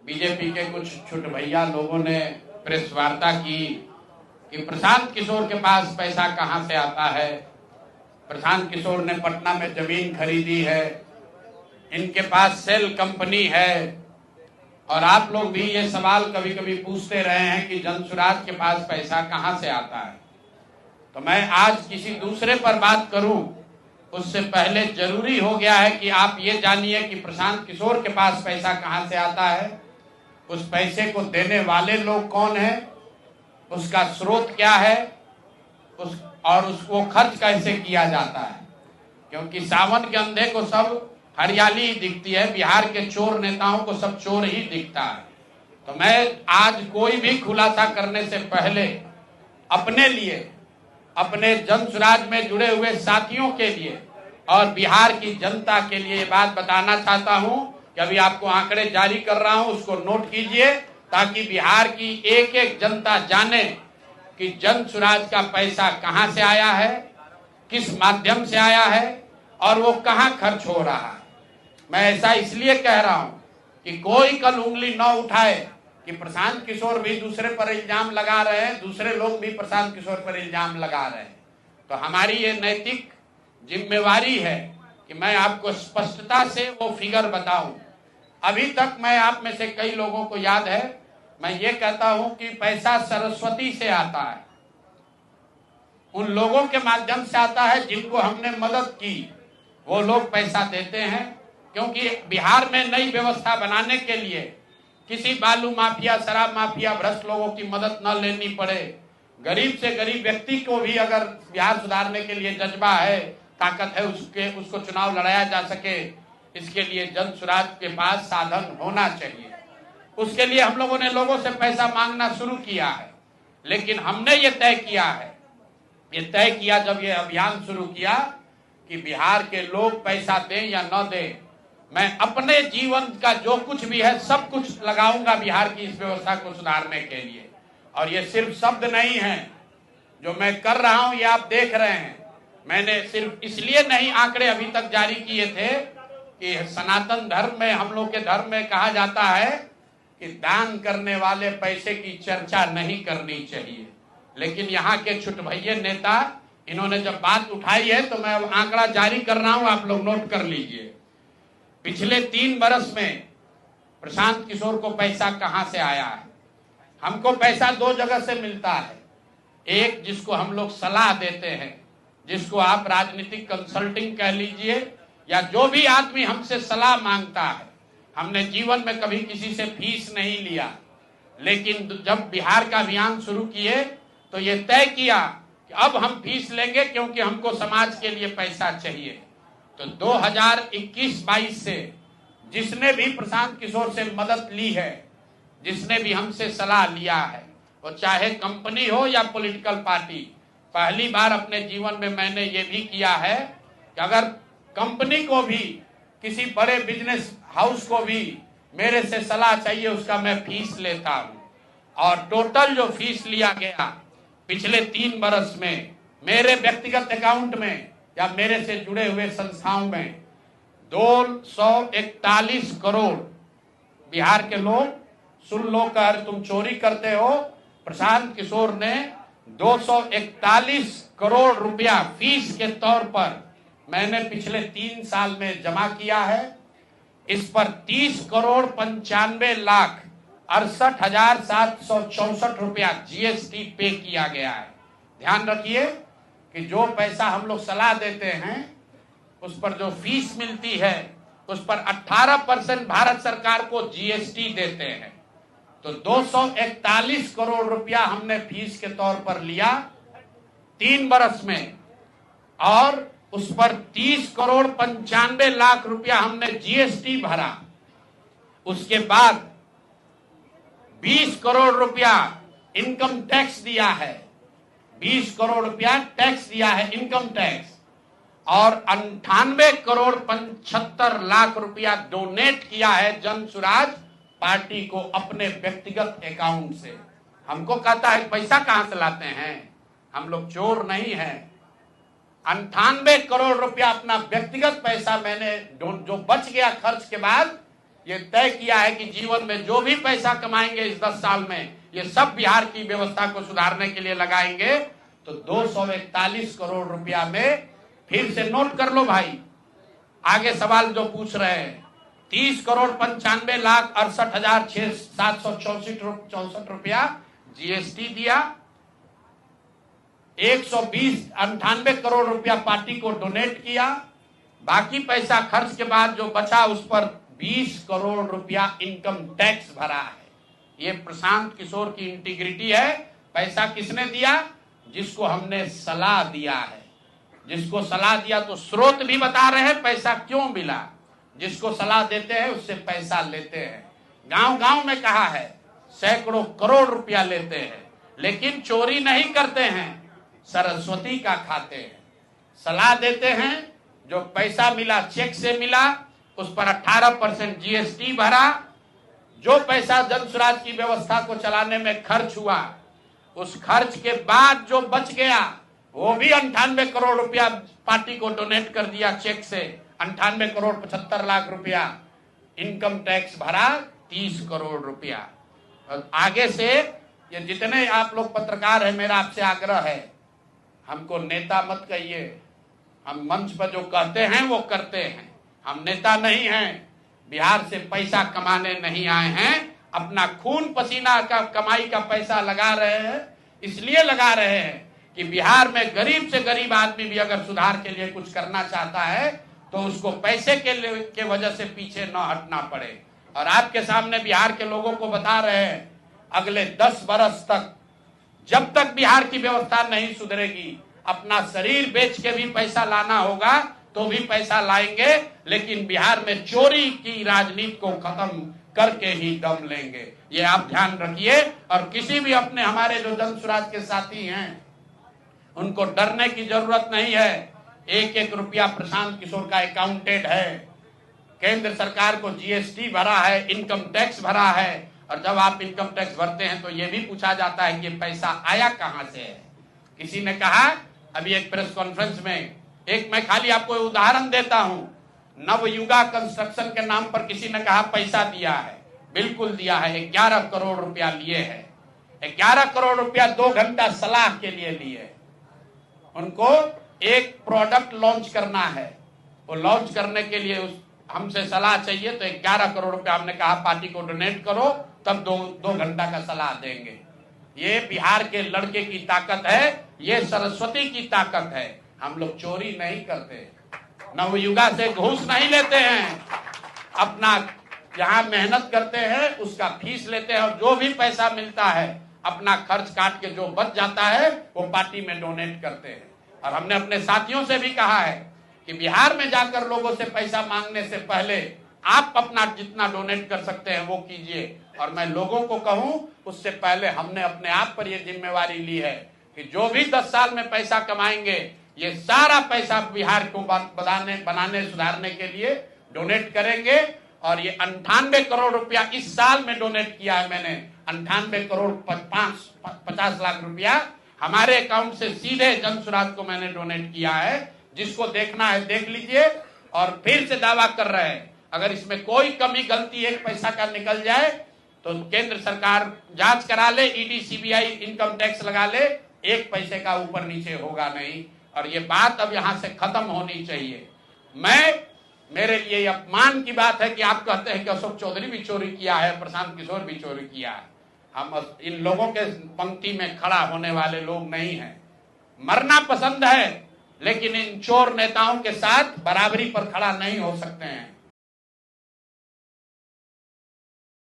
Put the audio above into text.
BJP के कुछ छुट भैया लोगों ने प्रेस वार्ता की कि प्रशांत किशोर के पास पैसा कहां से आता है। प्रशांत किशोर ने पटना में जमीन खरीदी है, इनके पास सेल कंपनी है। और आप लोग भी ये सवाल कभी कभी पूछते रहे हैं कि जनसुराज के पास पैसा कहां से आता है। तो मैं आज किसी दूसरे पर बात करूं उससे पहले जरूरी हो गया है कि आप ये जानिए कि प्रशांत किशोर के पास पैसा कहां से आता है, उस पैसे को देने वाले लोग कौन है, उसका स्रोत क्या है, और उसको खर्च कैसे किया जाता है। क्योंकि सावन के अंधे को सब हरियाली ही दिखती है, बिहार के चोर नेताओं को सब चोर ही दिखता है। तो मैं आज कोई भी खुलासा करने से पहले अपने लिए, अपने जनसुराज में जुड़े हुए साथियों के लिए और बिहार की जनता के लिए ये बात बताना चाहता हूं कि अभी आपको आंकड़े जारी कर रहा हूं, उसको नोट कीजिए ताकि बिहार की एक एक जनता जाने कि जनसुराज का पैसा कहां से आया है, किस माध्यम से आया है और वो कहां खर्च हो रहा है। मैं ऐसा इसलिए कह रहा हूं कि कोई कल उंगली न उठाए कि प्रशांत किशोर भी दूसरे पर इल्जाम लगा रहे हैं, दूसरे लोग भी प्रशांत किशोर पर इल्जाम लगा रहे हैं। तो हमारी ये नैतिक जिम्मेवारी है कि मैं आपको स्पष्टता से वो फिगर बताऊं। अभी तक मैं आप में से कई लोगों को याद है, मैं ये कहता हूं कि पैसा सरस्वती से आता है, उन लोगों के माध्यम से आता है जिनको हमने मदद की, वो लोग पैसा देते हैं। क्योंकि बिहार में नई व्यवस्था बनाने के लिए किसी बालू माफिया, शराब माफिया, भ्रष्ट लोगों की मदद न लेनी पड़े, गरीब से गरीब व्यक्ति को भी अगर बिहार सुधारने के लिए जज्बा है, ताकत है, उसको चुनाव लड़ाया जा सके, इसके लिए जनसुराज के पास साधन होना चाहिए। उसके लिए हम लोगों ने लोगों से पैसा मांगना शुरू किया है, लेकिन हमने ये तय किया जब ये अभियान शुरू किया कि बिहार के लोग पैसा दें या न दें, मैं अपने जीवन का जो कुछ भी है सब कुछ लगाऊंगा बिहार की इस व्यवस्था को सुधारने के लिए। और ये सिर्फ शब्द नहीं है जो मैं कर रहा हूं, ये आप देख रहे हैं। मैंने सिर्फ इसलिए नहीं आंकड़े अभी तक जारी किए थे कि सनातन धर्म में, हम लोग के धर्म में कहा जाता है कि दान करने वाले पैसे की चर्चा नहीं करनी चाहिए। लेकिन यहाँ के छुटभैये नेता, इन्होंने जब बात उठाई है तो मैं आंकड़ा जारी कर रहा हूं, आप लोग नोट कर लीजिए। पिछले 3 बरस में प्रशांत किशोर को पैसा कहां से आया है। हमको पैसा 2 जगह से मिलता है। एक, जिसको हम लोग सलाह देते हैं, जिसको आप राजनीतिक कंसल्टिंग कह लीजिए, या जो भी आदमी हमसे सलाह मांगता है। हमने जीवन में कभी किसी से फीस नहीं लिया, लेकिन जब बिहार का अभियान शुरू किए तो ये तय किया कि अब हम फीस लेंगे, क्योंकि हमको समाज के लिए पैसा चाहिए। तो 2021-22 से जिसने भी प्रशांत किशोर से मदद ली है, जिसने भी हमसे सलाह लिया है, वो चाहे कंपनी हो या पॉलिटिकल पार्टी, पहली बार अपने जीवन में मैंने ये भी किया है कि अगर कंपनी को भी, किसी बड़े बिजनेस हाउस को भी मेरे से सलाह चाहिए, उसका मैं फीस लेता हूं। और टोटल जो फीस लिया गया पिछले 3 बरस में मेरे व्यक्तिगत अकाउंट में या मेरे से जुड़े हुए संस्थाओं में 241 करोड़। बिहार के लोग सुन लो, कर तुम चोरी करते हो, प्रशांत किशोर ने 241 करोड़ रुपया फीस के तौर पर मैंने पिछले 3 साल में जमा किया है। इस पर 30 करोड़ 95 लाख 68,764 रुपया जीएसटी पे किया गया है। ध्यान रखिए कि जो पैसा हम लोग सलाह देते हैं, उस पर जो फीस मिलती है, उस पर 18% भारत सरकार को जीएसटी देते हैं। तो 241 करोड़ रुपया हमने फीस के तौर पर लिया 3 बरस में, और उस पर 30 करोड़ 95 लाख रुपया हमने जीएसटी भरा। उसके बाद 20 करोड़ रुपया इनकम टैक्स दिया है, 20 करोड़ रुपया टैक्स दिया है, इनकम टैक्स, और 98 करोड़ 75 लाख रुपया डोनेट किया है जनसुराज पार्टी को अपने व्यक्तिगत अकाउंट से। हमको कहता है पैसा कहां से लाते हैं, हम लोग चोर नहीं हैं। 98 करोड़ रुपया अपना व्यक्तिगत पैसा मैंने, जो बच गया खर्च के बाद, ये तय किया है कि जीवन में जो भी पैसा कमाएंगे इस 10 साल में, ये सब बिहार की व्यवस्था को सुधारने के लिए लगाएंगे। तो 241 करोड़ रुपया में फिर से नोट कर लो भाई, आगे सवाल जो पूछ रहे हैं, 30,95,68,764 रुपया जीएसटी दिया, 198 करोड़ रुपया पार्टी को डोनेट किया, बाकी पैसा खर्च के बाद जो बचा उस पर 20 करोड़ रुपया इनकम टैक्स भरा है। ये प्रशांत किशोर की इंटीग्रिटी है। पैसा किसने दिया? जिसको हमने सलाह दिया है। जिसको सलाह दिया तो स्रोत भी बता रहे हैं पैसा क्यों मिला। जिसको सलाह देते हैं उससे पैसा लेते हैं। गांव गांव में कहा है, सैकड़ों करोड़ रुपया लेते हैं, लेकिन चोरी नहीं करते हैं, सरस्वती का खाते हैं। सलाह देते हैं, जो पैसा मिला चेक से मिला, उस पर 18% जीएसटी भरा, जो पैसा जन स्वराज की व्यवस्था को चलाने में खर्च हुआ, उस खर्च के बाद जो बच गया वो भी 98 करोड़ रुपया पार्टी को डोनेट कर दिया चेक से। 98 करोड़ 75 लाख रुपया इनकम टैक्स भरा, 30 करोड़ रुपया। और आगे से ये जितने आप लोग पत्रकार हैं, मेरा आपसे आग्रह है, हमको नेता मत कहिए। हम मंच पर जो कहते हैं वो करते हैं। हम नेता नहीं हैं, बिहार से पैसा कमाने नहीं आए हैं। अपना खून पसीना का कमाई का पैसा लगा रहे हैं। इसलिए लगा रहे हैं कि बिहार में गरीब से गरीब आदमी भी अगर सुधार के लिए कुछ करना चाहता है तो उसको पैसे के वजह से पीछे न हटना पड़े। और आपके सामने बिहार के लोगों को बता रहे हैं, अगले 10 बरस तक जब तक बिहार की व्यवस्था नहीं सुधरेगी, अपना शरीर बेच के भी पैसा लाना होगा तो भी पैसा लाएंगे, लेकिन बिहार में चोरी की राजनीति को खत्म करके ही दम लेंगे। ये आप ध्यान रखिए। और किसी भी अपने हमारे जो जन स्वराज के साथी हैं, उनको डरने की जरूरत नहीं है। एक एक रुपया प्रशांत किशोर का अकाउंटेड है। केंद्र सरकार को जीएसटी भरा है, इनकम टैक्स भरा है। और जब आप इनकम टैक्स भरते हैं तो ये भी पूछा जाता है कि पैसा आया कहां से है। किसी ने कहा अभी एक प्रेस कॉन्फ्रेंस में, एक मैं खाली आपको उदाहरण देता हूं, नवयुगा कंस्ट्रक्शन के नाम पर किसी ने कहा पैसा दिया है। बिल्कुल दिया है, 11 करोड़ रुपया लिए है। 11 करोड़ रुपया 2 घंटा सलाह के लिए लिए। उनको एक प्रोडक्ट लॉन्च करना है, वो लॉन्च करने के लिए हमसे सलाह चाहिए, तो 11 करोड़ रुपया हमने कहा पार्टी को डोनेट करो, तब 2 घंटा का सलाह देंगे। ये बिहार के लड़के की ताकत है, ये सरस्वती की ताकत है। हम लोग चोरी नहीं करते, नवयुगा से घूस नहीं लेते हैं, अपना जहां मेहनत करते हैं उसका फीस लेते हैं, और जो भी पैसा मिलता है अपना खर्च काट के जो बच जाता है वो पार्टी में डोनेट करते हैं। और हमने अपने साथियों से भी कहा है कि बिहार में जाकर लोगों से पैसा मांगने से पहले आप अपना जितना डोनेट कर सकते हैं वो कीजिए। और मैं लोगों को कहूं, उससे पहले हमने अपने आप पर यह जिम्मेवारी ली है कि जो भी 10 साल में पैसा कमाएंगे, ये सारा पैसा बिहार को बनाने सुधारने के लिए डोनेट करेंगे। और ये 98 करोड़ रुपया इस साल में डोनेट किया है मैंने। 98 करोड़ 50 लाख रुपया हमारे अकाउंट से सीधे जन स्वराज को मैंने डोनेट किया है। जिसको देखना है देख लीजिए। और फिर से दावा कर रहे हैं, अगर इसमें कोई कमी गलती एक पैसा का निकल जाए तो केंद्र सरकार जांच करा ले, ईडी सीबीआई इनकम टैक्स लगा ले, एक पैसे का ऊपर नीचे होगा नहीं। और ये बात अब यहां से खत्म होनी चाहिए। मेरे लिए अपमान की बात है कि आप कहते हैं कि अशोक चौधरी भी चोरी किया है, प्रशांत किशोर भी चोरी किया है। हम इन लोगों के पंक्ति में खड़ा होने वाले लोग नहीं हैं। मरना पसंद है, लेकिन इन चोर नेताओं के साथ बराबरी पर खड़ा नहीं हो सकते हैं।